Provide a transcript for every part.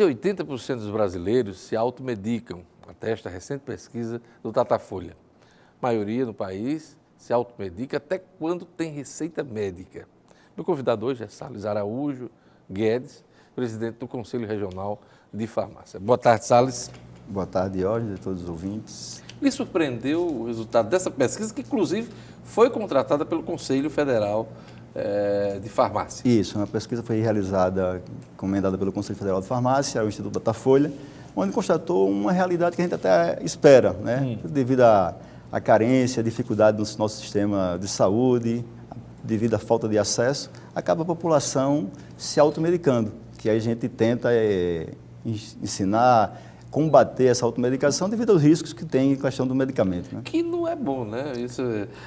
Quase 80% dos brasileiros se automedicam, atesta a recente pesquisa do Datafolha. A maioria no país se automedica até quando tem receita médica. Meu convidado hoje é Salles Araújo Guedes, presidente do Conselho Regional de Farmácia. Boa tarde, Salles. Boa tarde, Diógenes, a todos os ouvintes. Lhe surpreendeu o resultado dessa pesquisa, que inclusive foi contratada pelo Conselho Federal de Farmácia? Isso, uma pesquisa foi realizada, encomendada pelo Conselho Federal de Farmácia, o Instituto Datafolha, onde constatou uma realidade que a gente até espera, né? Devido à carência, à dificuldade do nosso sistema de saúde, devido à falta de acesso, acaba a população se automedicando, que a gente tenta ensinar, combater essa automedicação devido aos riscos que tem em questão do medicamento, né? Que não é bom, né?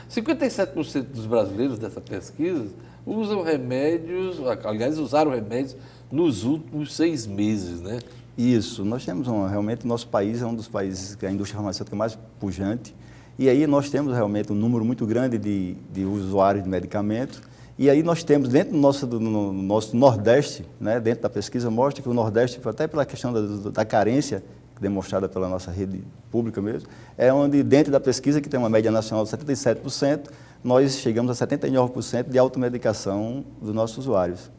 57% dos brasileiros dessa pesquisa usam remédios, aliás, usaram remédios nos últimos 6 meses, né? Isso, nós temos realmente, o nosso país é um dos países que a indústria farmacêutica é mais pujante, e aí nós temos realmente um número muito grande de usuários de medicamentos, e aí nós temos dentro do nosso Nordeste, né, dentro da pesquisa mostra que o Nordeste, até pela questão da carência demonstrada pela nossa rede pública mesmo, é onde dentro da pesquisa, que tem uma média nacional de 77%, nós chegamos a 79% de automedicação dos nossos usuários.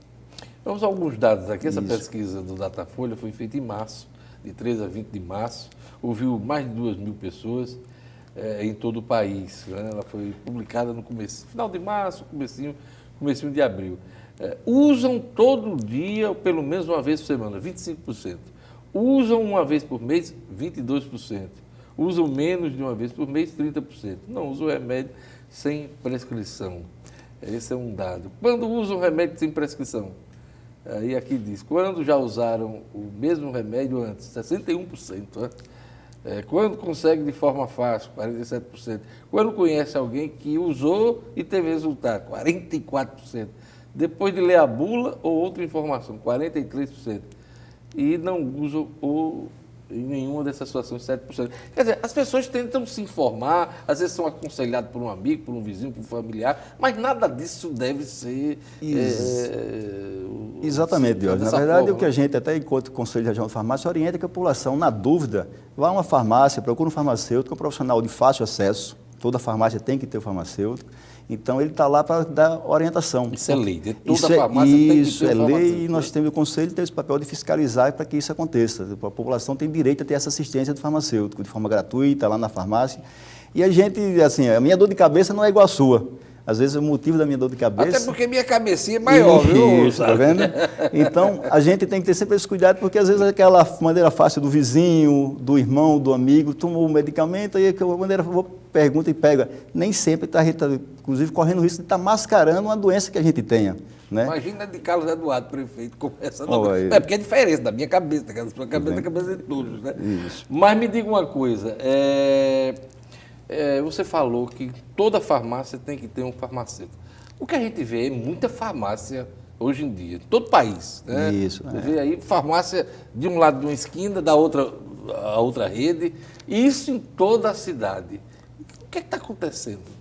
Vamos a alguns dados aqui. Essa Isso. pesquisa do Datafolha foi feita em março, de 13 a 20 de março, ouviu mais de 2.000 pessoas em todo o país, né? Ela foi publicada no final de março, comecinho de abril. Usam todo dia, ou pelo menos uma vez por semana, 25%. Usam uma vez por mês, 22%. Usam menos de uma vez por mês, 30%. Não usam remédio sem prescrição. Esse é um dado. Quando usam remédio sem prescrição? Aí aqui diz, quando já usaram o mesmo remédio antes, 61%. Né? Quando consegue de forma fácil, 47%. Quando conhece alguém que usou e teve resultado, 44%. Depois de ler a bula ou outra informação, 43%. E não usam em nenhuma dessas situações, 7%. Quer dizer, as pessoas tentam se informar, às vezes são aconselhadas por um amigo, por um vizinho, por um familiar, mas nada disso deve ser... Exatamente, Diógenes. Na verdade, o que a gente, até enquanto Conselho Regional de Farmácia, orienta que a população, na dúvida, vá a uma farmácia, procure um farmacêutico, um profissional de fácil acesso. Toda farmácia tem que ter um farmacêutico. Então, ele está lá para dar orientação. Isso é lei. Toda farmácia tem que ter um farmacêutico. Isso é lei, e nós temos o Conselho tem esse papel de fiscalizar para que isso aconteça. A população tem direito a ter essa assistência do farmacêutico, de forma gratuita, lá na farmácia. E a gente, assim, a minha dor de cabeça não é igual à sua. Às vezes, o motivo da minha dor de cabeça... Até porque minha cabecinha é maior, viu? Isso, tá vendo? Então, a gente tem que ter sempre esse cuidado, porque às vezes aquela maneira fácil do vizinho, do irmão, do amigo, tomou o medicamento, aí a maneira pergunta e pega. Nem sempre está, inclusive, correndo o risco de estar mascarando uma doença que a gente tenha. Né? Imagina de Carlos Eduardo, prefeito, começando. É porque é diferente da minha cabeça, da sua cabeça, da cabeça de todos, né? Isso. Mas me diga uma coisa, você falou que toda farmácia tem que ter um farmacêutico. O que a gente vê é muita farmácia hoje em dia, todo o país, né? Isso. Você vê aí farmácia de um lado de uma esquina, da outra, a outra rede, e isso em toda a cidade. O que está acontecendo?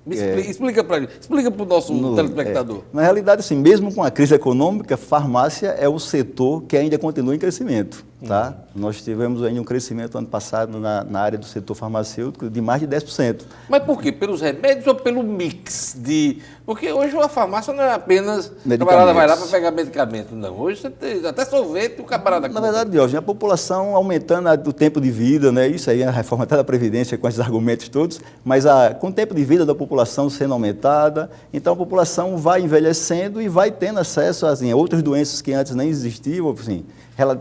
Explica para ele, explica para o nosso telespectador. Na realidade, assim, mesmo com a crise econômica, farmácia é o setor que ainda continua em crescimento. Tá? Nós tivemos ainda um crescimento ano passado na área do setor farmacêutico de mais de 10%. Mas por quê? Pelos remédios ou pelo mix de... Porque hoje a farmácia não é apenas o camarada vai lá para pegar medicamento, não. Hoje você tem até sorvete o camarada compra. Na verdade, hoje a população aumentando o tempo de vida, né? Isso aí é a reforma até da Previdência com esses argumentos todos, mas com o tempo de vida da população sendo aumentada, então a população vai envelhecendo e vai tendo acesso a outras doenças que antes nem existiam, assim,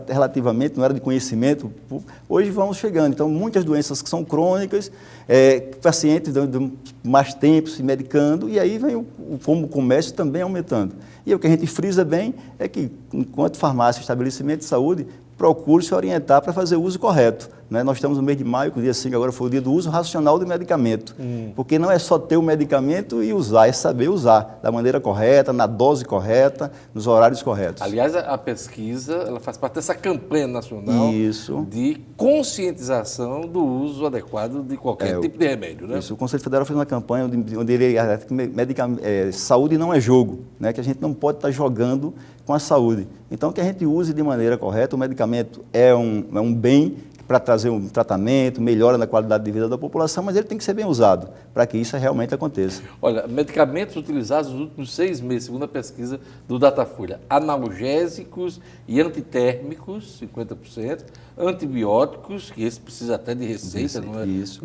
relativamente, não era de conhecimento, hoje vão chegando. Então, muitas doenças que são crônicas, pacientes dando mais tempo se medicando, e aí vem como o comércio também aumentando. E o que a gente frisa bem é que, enquanto farmácia e estabelecimento de saúde, procure se orientar para fazer o uso correto. né? Nós estamos no mês de maio, que o dia 5 agora foi o dia do uso racional do medicamento. Porque não é só ter o medicamento e usar, é saber usar da maneira correta, na dose correta, nos horários corretos. Aliás, a pesquisa ela faz parte dessa campanha nacional Isso. de conscientização do uso adequado de qualquer tipo de remédio, né? Isso, o Conselho Federal fez uma campanha onde ele alerta que saúde não é jogo, né? Que a gente não pode estar jogando com a saúde. Então, que a gente use de maneira correta, o medicamento é um bem para trazer um tratamento, melhora na qualidade de vida da população, mas ele tem que ser bem usado para que isso realmente aconteça. Olha, medicamentos utilizados nos últimos 6 meses, segundo a pesquisa do Datafolha, analgésicos e antitérmicos, 50%, antibióticos, que esse precisa até de receita, não é? Isso.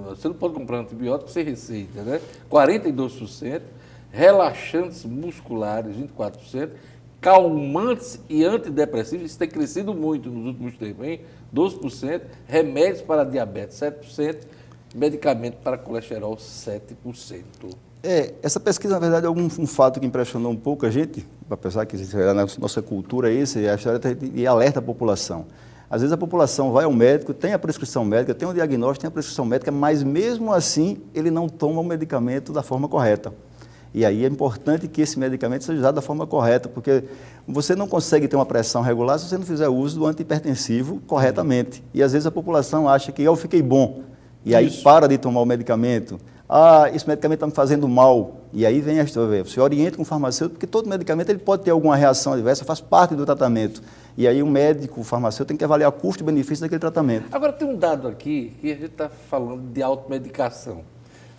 Você não pode comprar antibiótico sem receita, né? 42%, relaxantes musculares, 24%, calmantes e antidepressivos, isso tem crescido muito nos últimos tempos, hein? 12%, remédios para diabetes, 7%, medicamento para colesterol, 7%. Essa pesquisa, na verdade, é um fato que impressionou um pouco a gente, apesar que na nossa cultura esse, a história e alerta a população. Às vezes a população vai ao médico, tem a prescrição médica, tem o diagnóstico, tem a prescrição médica, mas mesmo assim ele não toma o medicamento da forma correta. E aí é importante que esse medicamento seja usado da forma correta, porque você não consegue ter uma pressão regular se você não fizer uso do antihipertensivo corretamente. E às vezes a população acha que eu fiquei bom, e aí para de tomar o medicamento. Ah, esse medicamento está me fazendo mal. E aí vem a história, você orienta com o farmacêutico, porque todo medicamento ele pode ter alguma reação adversa, faz parte do tratamento. E aí o médico, o farmacêutico tem que avaliar o custo e benefício daquele tratamento. Agora tem um dado aqui, que a gente está falando de automedicação.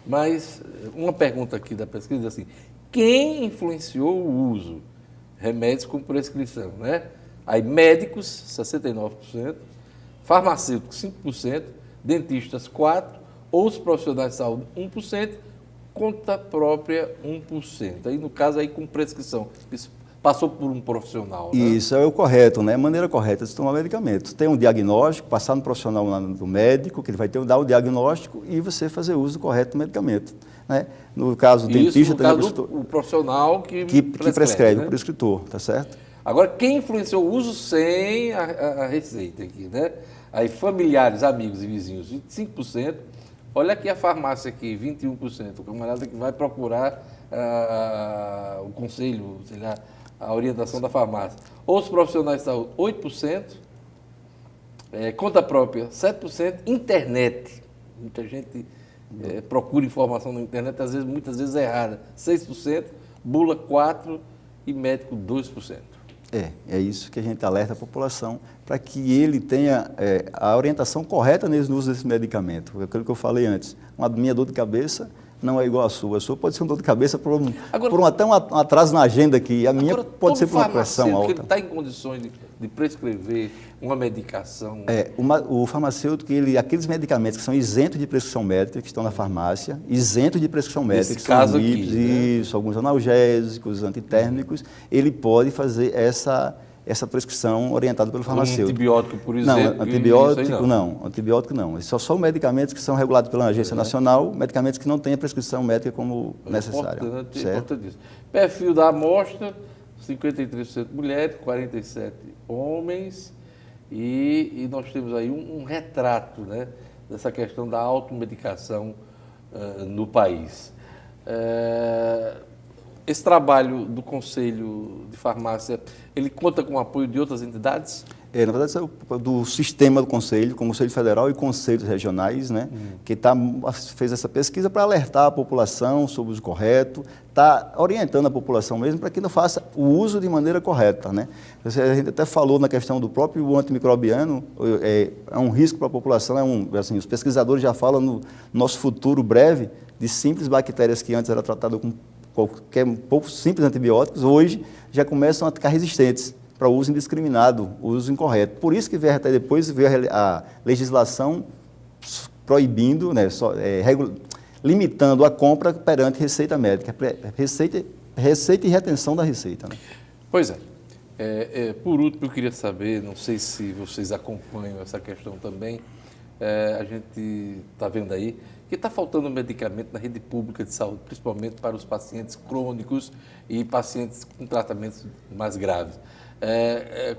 Mas uma pergunta aqui da pesquisa diz assim, quem influenciou o uso? Remédios com prescrição, né? Aí médicos, 69%, farmacêuticos, 5%, dentistas, 4%, outros profissionais de saúde, 1%, conta própria, 1%. Aí no caso aí com prescrição, isso passou por um profissional, né? Isso é o correto, né? A maneira correta de se tomar medicamento. Tem um diagnóstico, passar no profissional do médico, que ele vai dar o diagnóstico e você fazer o uso correto do medicamento, né? No caso do dentista, no caso o profissional que prescreve, né? O prescritor, tá certo? Agora, quem influenciou o uso sem a receita aqui, né? Aí familiares, amigos e vizinhos, 25%. Olha aqui a farmácia aqui, 21%. O camarada que vai procurar o conselho, sei lá, a orientação da farmácia. Outros profissionais de saúde, 8%. Conta própria, 7%. Internet. Muita gente procura informação na internet, às vezes, muitas vezes errada. 6%. Bula, 4%. E médico, 2%. É isso que a gente alerta a população, para que ele tenha a orientação correta no uso desse medicamento. Aquilo que eu falei antes, uma minha dor de cabeça não é igual à sua. A sua pode ser uma dor de cabeça até um atraso na agenda aqui. A minha pode ser por uma pressão alta. Ele está em condições de prescrever uma medicação? O farmacêutico, aqueles medicamentos que são isentos de prescrição médica, que estão na farmácia, isentos de prescrição médica, Nesse caso aqui, isso, alguns analgésicos, antitérmicos, ele pode fazer essa prescrição orientada pelo farmacêutico. Antibiótico, por exemplo? Não, antibiótico não. Só são medicamentos que são regulados pela Agência Nacional, medicamentos que não têm a prescrição médica como necessária. Importante isso. Perfil da amostra, 53% mulheres, 47% homens, e nós temos aí um retrato, né, dessa questão da automedicação no país. Esse trabalho do Conselho de Farmácia, ele conta com o apoio de outras entidades? Na verdade, isso é do sistema do Conselho, como Conselho Federal e Conselhos Regionais, né, que fez essa pesquisa para alertar a população sobre o uso correto, está orientando a população mesmo para que não faça o uso de maneira correta, né. A gente até falou na questão do próprio antimicrobiano, é um risco para a população, assim, os pesquisadores já falam no nosso futuro breve de simples bactérias que antes era tratado com poucos simples antibióticos, hoje já começam a ficar resistentes para o uso indiscriminado, o uso incorreto. Por isso que veio até depois a legislação proibindo, né, limitando a compra perante receita médica, receita e retenção da receita. Né? Pois é. Por último, eu queria saber, não sei se vocês acompanham essa questão também, a gente está vendo aí que está faltando medicamento na rede pública de saúde, principalmente para os pacientes crônicos e pacientes com tratamentos mais graves.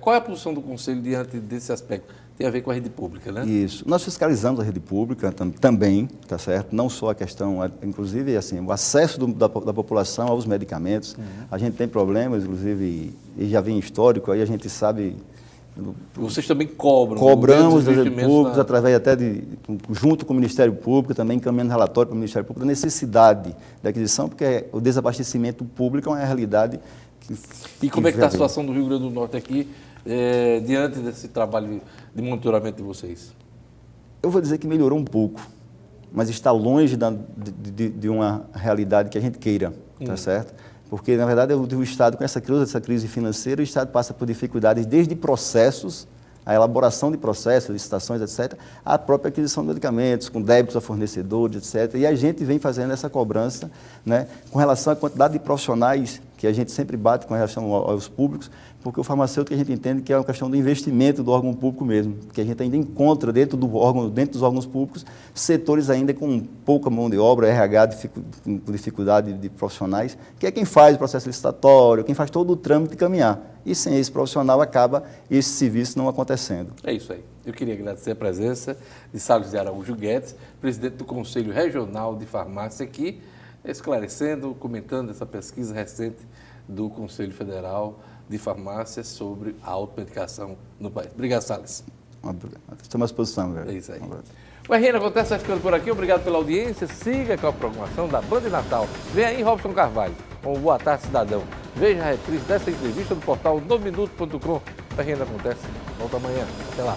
Qual é a posição do Conselho diante desse aspecto? tem a ver com a rede pública, né? Isso. Nós fiscalizamos a rede pública também, tá certo? Não só a questão, inclusive, assim, o acesso da população aos medicamentos. A gente tem problemas, inclusive, e já vem histórico, aí a gente sabe... Vocês também cobram. Cobramos dos públicos, através até junto com o Ministério Público, também encaminhando relatório para o Ministério Público, da necessidade da aquisição, porque o desabastecimento público é uma realidade E como é que está a situação do Rio Grande do Norte aqui, diante desse trabalho de monitoramento de vocês? Eu vou dizer que melhorou um pouco, mas está longe de uma realidade que a gente queira, tá certo? Porque, na verdade, o Estado, com essa crise financeira, o Estado passa por dificuldades desde processos, a elaboração de processos, licitações, etc., a própria aquisição de medicamentos, com débitos a fornecedores, etc. E a gente vem fazendo essa cobrança, né, com relação à quantidade de profissionais que a gente sempre bate com relação aos públicos, porque o farmacêutico a gente entende que é uma questão do investimento do órgão público mesmo, que a gente ainda encontra dentro dos órgãos públicos, setores ainda com pouca mão de obra, RH, com dificuldade de profissionais, que é quem faz o processo licitatório, quem faz todo o trâmite de caminhar. E sem esse profissional acaba esse serviço não acontecendo. É isso aí. Eu queria agradecer a presença de Salles de Araújo Guedes, presidente do Conselho Regional de Farmácia aqui, esclarecendo, comentando essa pesquisa recente do Conselho Federal de Farmácia sobre a automedicação no país. Obrigado, Salles. Estamos à disposição, velho. É isso aí. O RN Acontece vai ficando por aqui. Obrigado pela audiência. Siga com a programação da Band Natal. Vem aí, Robson Carvalho, com o Boa Tarde Cidadão. Veja a reprise dessa entrevista no portal nominuto.com. O RN Acontece volta amanhã. Até lá.